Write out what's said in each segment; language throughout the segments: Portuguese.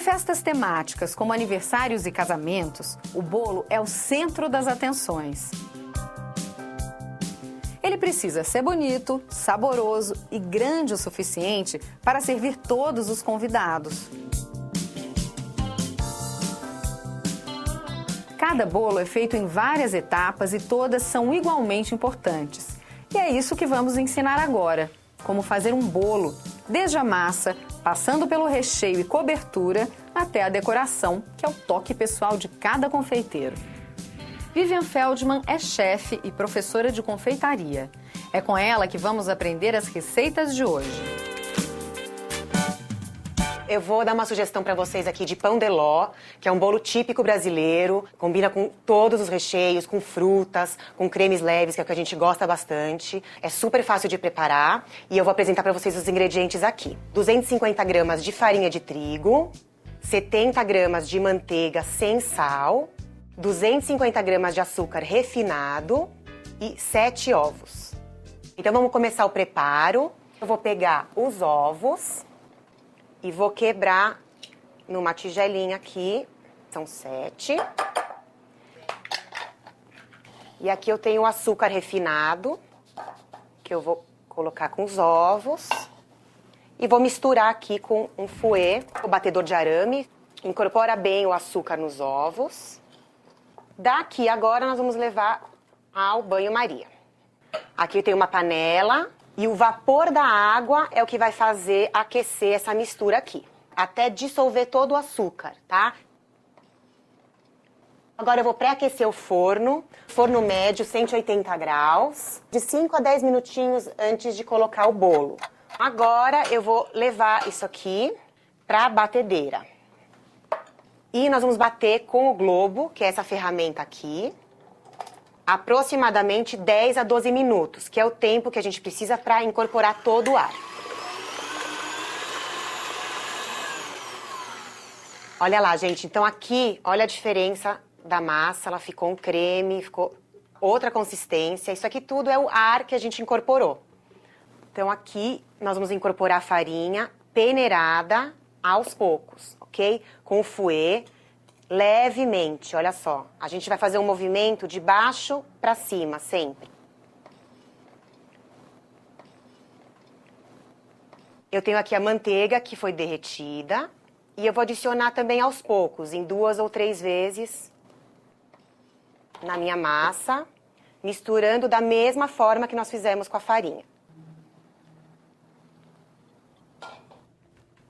festas temáticas como aniversários e casamentos, o bolo é o centro das atenções. Ele precisa ser bonito, saboroso e grande o suficiente para servir todos os convidados. Cada bolo é feito em várias etapas e todas são igualmente importantes. E é isso que vamos ensinar agora, como fazer um bolo, desde a massa, passando pelo recheio e cobertura, até a decoração, que é o toque pessoal de cada confeiteiro. Vivian Feldman é chefe e professora de confeitaria. É com ela que vamos aprender as receitas de hoje. Eu vou dar uma sugestão para vocês aqui de pão de ló, que é um bolo típico brasileiro, combina com todos os recheios, com frutas, com cremes leves, que é o que a gente gosta bastante. É super fácil de preparar e eu vou apresentar para vocês os ingredientes aqui. 250 gramas de farinha de trigo, 70 gramas de manteiga sem sal, 250 gramas de açúcar refinado e 7 ovos. Então vamos começar o preparo. Eu vou pegar os ovos e vou quebrar numa tigelinha aqui. São 7. E aqui eu tenho o açúcar refinado, que eu vou colocar com os ovos. E vou misturar aqui com um fouet, o batedor de arame. Incorpora bem o açúcar nos ovos. Daqui agora nós vamos levar ao banho-maria. Aqui eu tenho uma panela e o vapor da água é o que vai fazer aquecer essa mistura aqui, até dissolver todo o açúcar, tá? Agora eu vou pré-aquecer o forno médio, 180 graus, de 5 a 10 minutinhos antes de colocar o bolo. Agora eu vou levar isso aqui para a batedeira. E nós vamos bater com o globo, que é essa ferramenta aqui, aproximadamente 10 a 12 minutos, que é o tempo que a gente precisa para incorporar todo o ar. Olha lá, gente, então aqui, olha a diferença da massa, ela ficou um creme, ficou outra consistência. Isso aqui tudo é o ar que a gente incorporou. Então aqui nós vamos incorporar a farinha peneirada aos poucos, ok? Com o fouet, levemente, olha só. A gente vai fazer um movimento de baixo para cima, sempre. Eu tenho aqui a manteiga que foi derretida. E eu vou adicionar também aos poucos, em 2 ou 3 vezes, na minha massa, misturando da mesma forma que nós fizemos com a farinha.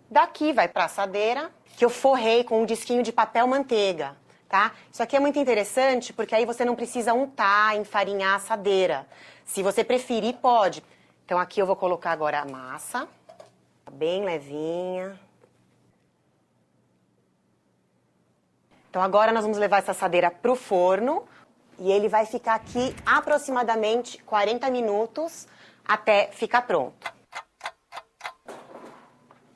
Daqui vai para a assadeira, que eu forrei com um disquinho de papel manteiga, tá? Isso aqui é muito interessante, porque aí você não precisa untar, enfarinhar a assadeira. Se você preferir, pode. Então aqui eu vou colocar agora a massa, bem levinha. Então agora nós vamos levar essa assadeira para o forno e ele vai ficar aqui aproximadamente 40 minutos até ficar pronto.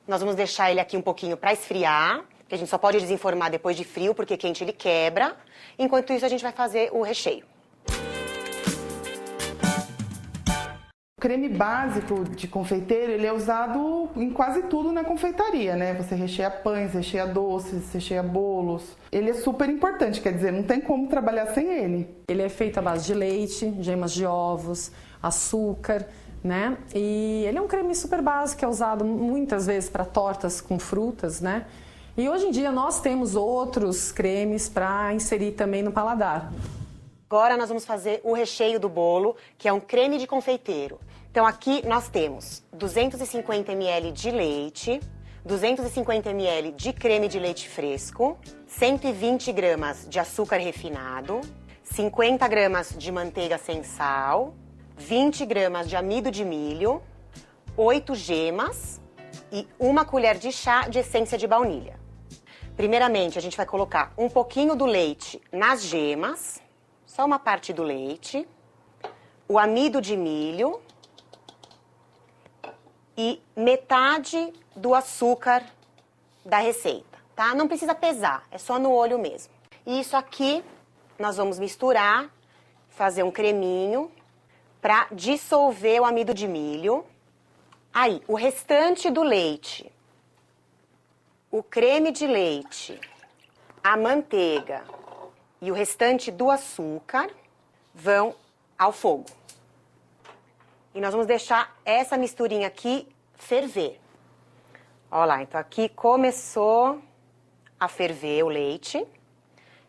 Nós vamos deixar ele aqui um pouquinho para esfriar, que a gente só pode desenformar depois de frio, porque quente ele quebra. Enquanto isso, a gente vai fazer o recheio. O creme básico de confeiteiro, ele é usado em quase tudo na confeitaria, né? Você recheia pães, recheia doces, recheia bolos. Ele é super importante, quer dizer, não tem como trabalhar sem ele. Ele é feito à base de leite, gemas de ovos, açúcar, né? E ele é um creme super básico, é usado muitas vezes para tortas com frutas, né? E hoje em dia nós temos outros cremes para inserir também no paladar. Agora nós vamos fazer o recheio do bolo, que é um creme de confeiteiro. Então aqui nós temos 250 ml de leite, 250 ml de creme de leite fresco, 120 gramas de açúcar refinado, 50 gramas de manteiga sem sal, 20 gramas de amido de milho, 8 gemas e 1 colher de chá de essência de baunilha. Primeiramente, a gente vai colocar um pouquinho do leite nas gemas, só uma parte do leite, o amido de milho e metade do açúcar da receita, tá? Não precisa pesar, é só no olho mesmo. E isso aqui nós vamos misturar, fazer um creminho para dissolver o amido de milho. Aí, o restante do leite o creme de leite, a manteiga e o restante do açúcar vão ao fogo. E nós vamos deixar essa misturinha aqui ferver. Olha lá, então aqui começou a ferver o leite.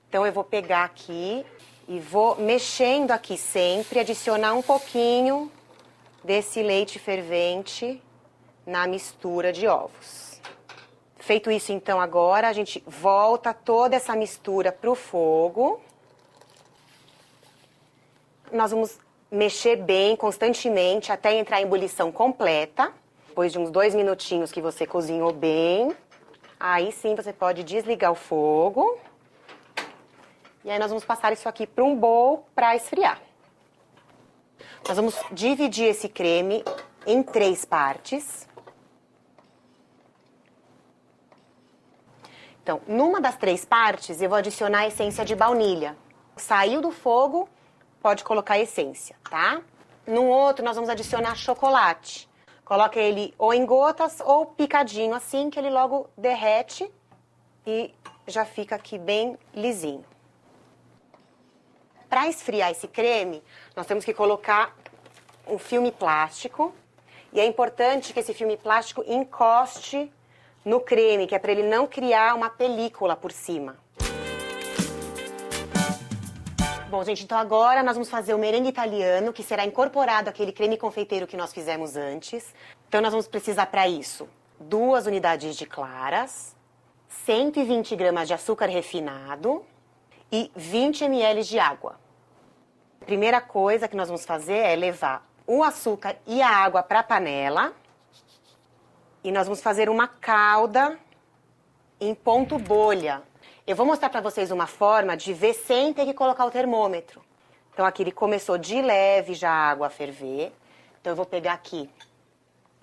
Então eu vou pegar aqui e vou mexendo aqui sempre, adicionar um pouquinho desse leite fervente na mistura de ovos. Feito isso, então, agora a gente volta toda essa mistura para o fogo. Nós vamos mexer bem, constantemente, até entrar em ebulição completa. Depois de uns 2 minutinhos que você cozinhou bem, aí sim você pode desligar o fogo. E aí nós vamos passar isso aqui para um bowl para esfriar. Nós vamos dividir esse creme em 3 partes. Então, numa das 3 partes, eu vou adicionar a essência de baunilha. Saiu do fogo, pode colocar a essência, tá? No outro, nós vamos adicionar chocolate. Coloca ele ou em gotas ou picadinho, assim que ele logo derrete e já fica aqui bem lisinho. Para esfriar esse creme, nós temos que colocar um filme plástico. E é importante que esse filme plástico encoste no creme, que é para ele não criar uma película por cima. Bom, gente, então agora nós vamos fazer o merengue italiano, que será incorporado àquele creme confeiteiro que nós fizemos antes. Então nós vamos precisar para isso 2 unidades de claras, 120 gramas de açúcar refinado e 20 ml de água. A primeira coisa que nós vamos fazer é levar o açúcar e a água para a panela. E nós vamos fazer uma calda em ponto bolha. Eu vou mostrar para vocês uma forma de ver sem ter que colocar o termômetro. Então aqui ele começou de leve já a água a ferver. Então eu vou pegar aqui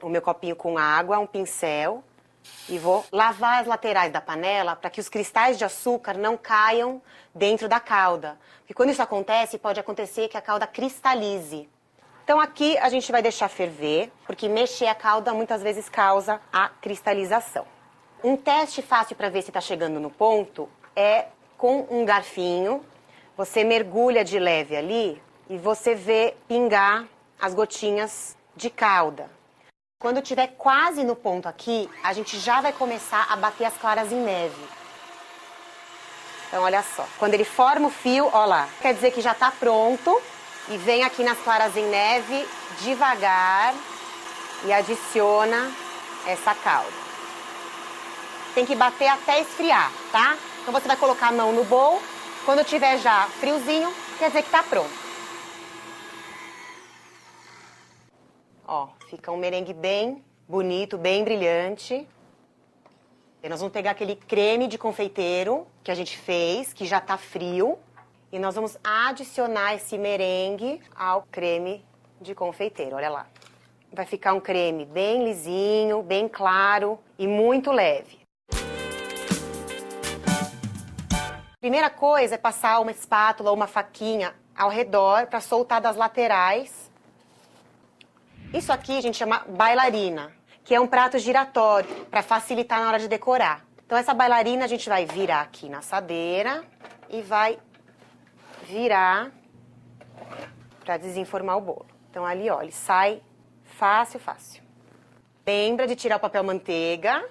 o meu copinho com água, um pincel, e vou lavar as laterais da panela para que os cristais de açúcar não caiam dentro da calda. Porque quando isso acontece, pode acontecer que a calda cristalize. Então aqui a gente vai deixar ferver, porque mexer a calda muitas vezes causa a cristalização. Um teste fácil para ver se está chegando no ponto é com um garfinho. Você mergulha de leve ali e você vê pingar as gotinhas de calda. Quando estiver quase no ponto aqui, a gente já vai começar a bater as claras em neve. Então, olha só. Quando ele forma o fio, ó lá. Quer dizer que já está pronto. E vem aqui nas claras em neve, devagar, e adiciona essa calda. Tem que bater até esfriar, tá? Então, você vai colocar a mão no bowl. Quando tiver já friozinho, quer dizer que está pronto. Ó, fica um merengue bem bonito, bem brilhante. E nós vamos pegar aquele creme de confeiteiro que a gente fez, que já tá frio. E nós vamos adicionar esse merengue ao creme de confeiteiro, olha lá. Vai ficar um creme bem lisinho, bem claro e muito leve. Primeira coisa é passar uma espátula ou uma faquinha ao redor para soltar das laterais. Isso aqui a gente chama bailarina, que é um prato giratório para facilitar na hora de decorar. Então essa bailarina a gente vai virar aqui na assadeira e vai virar para desenformar o bolo. Então ali, ó, ele sai fácil, fácil. Lembra de tirar o papel manteiga.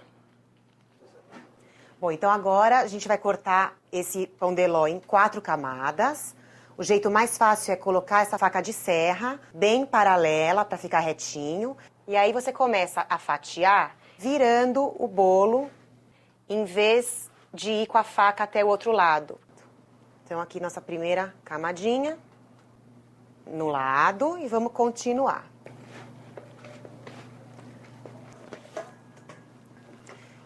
Bom, então agora a gente vai cortar esse pão de ló em 4 camadas. O jeito mais fácil é colocar essa faca de serra bem paralela para ficar retinho. E aí você começa a fatiar virando o bolo em vez de ir com a faca até o outro lado. Então aqui nossa primeira camadinha no lado e vamos continuar.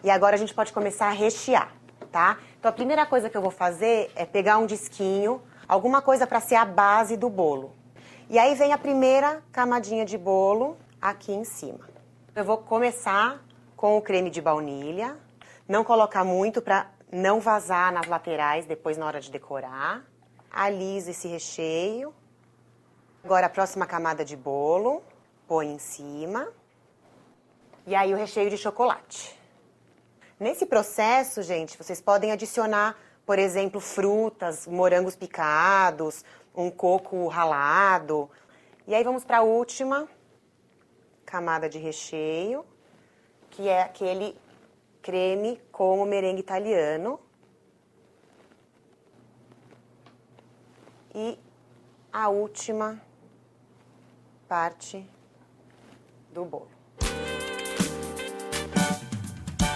E agora a gente pode começar a rechear, tá? Então a primeira coisa que eu vou fazer é pegar um disquinho, alguma coisa para ser a base do bolo. E aí vem a primeira camadinha de bolo aqui em cima. Eu vou começar com o creme de baunilha, não colocar muito para não vazar nas laterais depois na hora de decorar. Aliso esse recheio. Agora a próxima camada de bolo, põe em cima. E aí o recheio de chocolate. Nesse processo, gente, vocês podem adicionar, por exemplo, frutas, morangos picados, um coco ralado. E aí vamos para a última camada de recheio, que é aquele creme com o merengue italiano. E a última parte do bolo.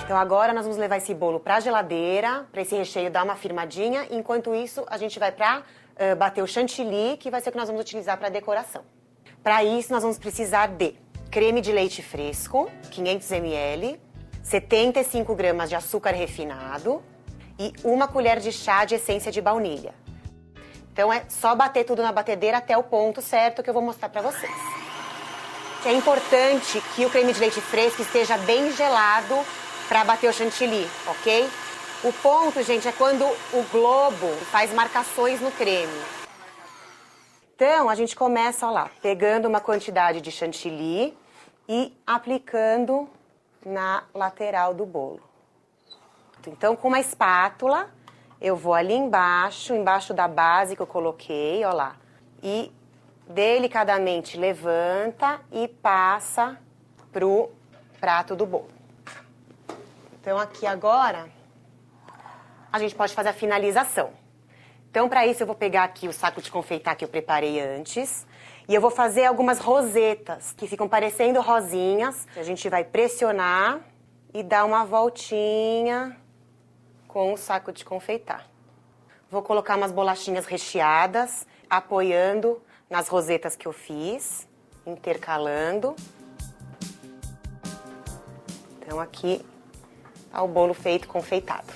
Então agora nós vamos levar esse bolo para a geladeira, para esse recheio dar uma firmadinha. Enquanto isso, a gente vai para bater o chantilly, que vai ser o que nós vamos utilizar para decoração. Para isso, nós vamos precisar de creme de leite fresco, 500 ml, 75 gramas de açúcar refinado e 1 colher de chá de essência de baunilha. Então é só bater tudo na batedeira até o ponto certo que eu vou mostrar para vocês. É importante que o creme de leite fresco esteja bem gelado para bater o chantilly, ok? O ponto, gente, é quando o globo faz marcações no creme. Então, a gente começa, ó lá, pegando uma quantidade de chantilly e aplicando na lateral do bolo. Então, com uma espátula, eu vou ali embaixo da base que eu coloquei, ó lá, e delicadamente levanta e passa pro prato do bolo. Então, aqui agora, a gente pode fazer a finalização. Então, para isso, eu vou pegar aqui o saco de confeitar que eu preparei antes. E eu vou fazer algumas rosetas, que ficam parecendo rosinhas. A gente vai pressionar e dar uma voltinha com o saco de confeitar. Vou colocar umas bolachinhas recheadas, apoiando nas rosetas que eu fiz, intercalando. Então, aqui... ao bolo feito confeitado.